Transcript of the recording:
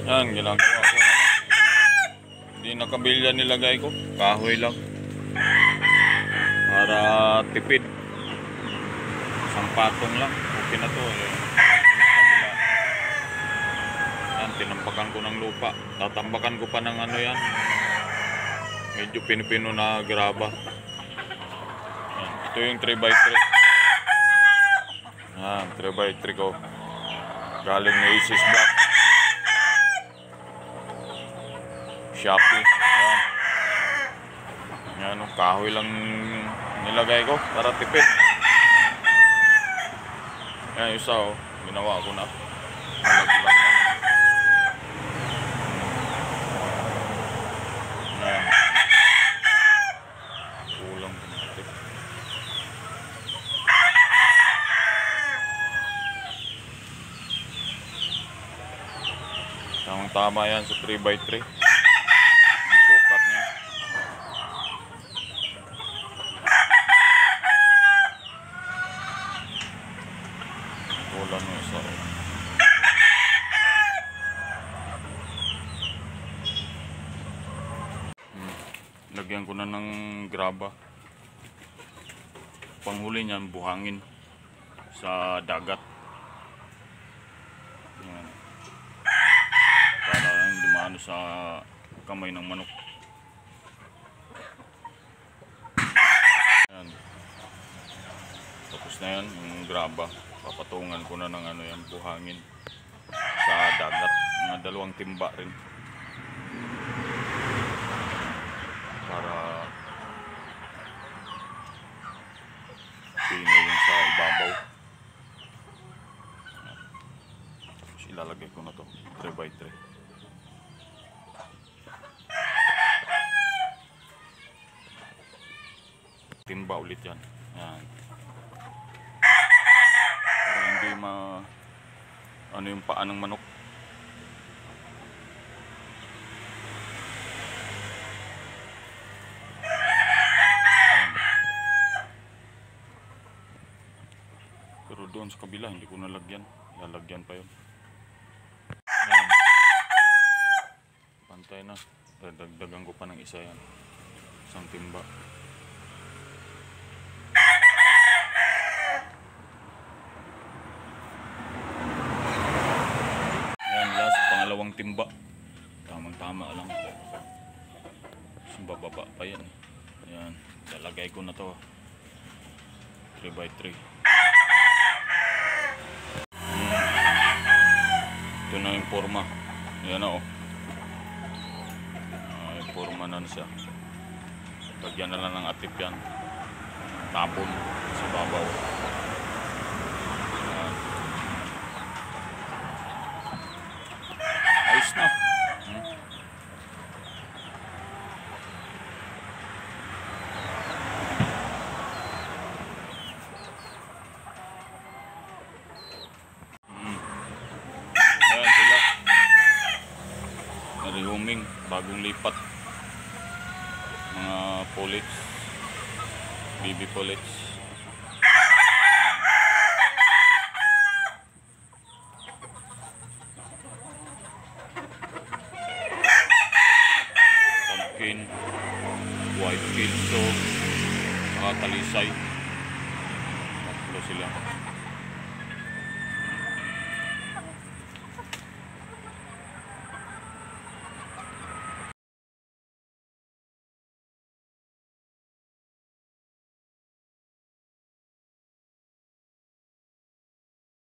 Yan, ginagawa ko. Hindi nakabilya nilagay ko. Kahoy lang. Para tipid. Isang patong lang. Okay na to. Yan, tinampakan ko ng lupa. Tatambakan ko pa ng ano yan. Medyo pinipino na graba. Yan. Ito yung 3x3. Yan, 3x3 ko. Galing na Aces Block. Shopee. Ayan. Ayan, kahoy lang nilagay ko para tipid. Ayan, isa oh. Ginawa ko na. Malaglag lang. Ayan. Kulang pumatik. Tamang-tama yan sa 3x3. Sukat niya. Kulang yung isa. Lagyan ko na ng graba. Panghuli niyan, buhangin sa dagat. Yan. Para hindi maano sa kamay ng manok. Yan. Tapos na yan, yung graba. Papatungan ko na ng ano yan, buhangin sa dagat. Mga 2 timba rin. Para pino yung sa ibabaw. Tapos ilalagay ko na to 3x3. Timba ulit yan. Yan. Para hindi ano yung paa ng manok. Pero doon sa kabila hindi ko nalagyan. Lalagyan pa yun. Yan. Pantay na. Dadagdagan ko pa ng isa yan. Isang timba. Yan, last pangalawang timba. Tamang-tama lang. Bababa pa yan. Yan. Lalagay ko na to. 3x3. Ito na yung forma. Yan na oh. Yung forma na siya. Lagyan na lang ng atip yan. Tapon sa babaw. Yan. Ayos na. Rehoming, bagong lipat, mga pullets, baby pullets. Pumpkin, white pinto, saka talisay. Tatlo sila.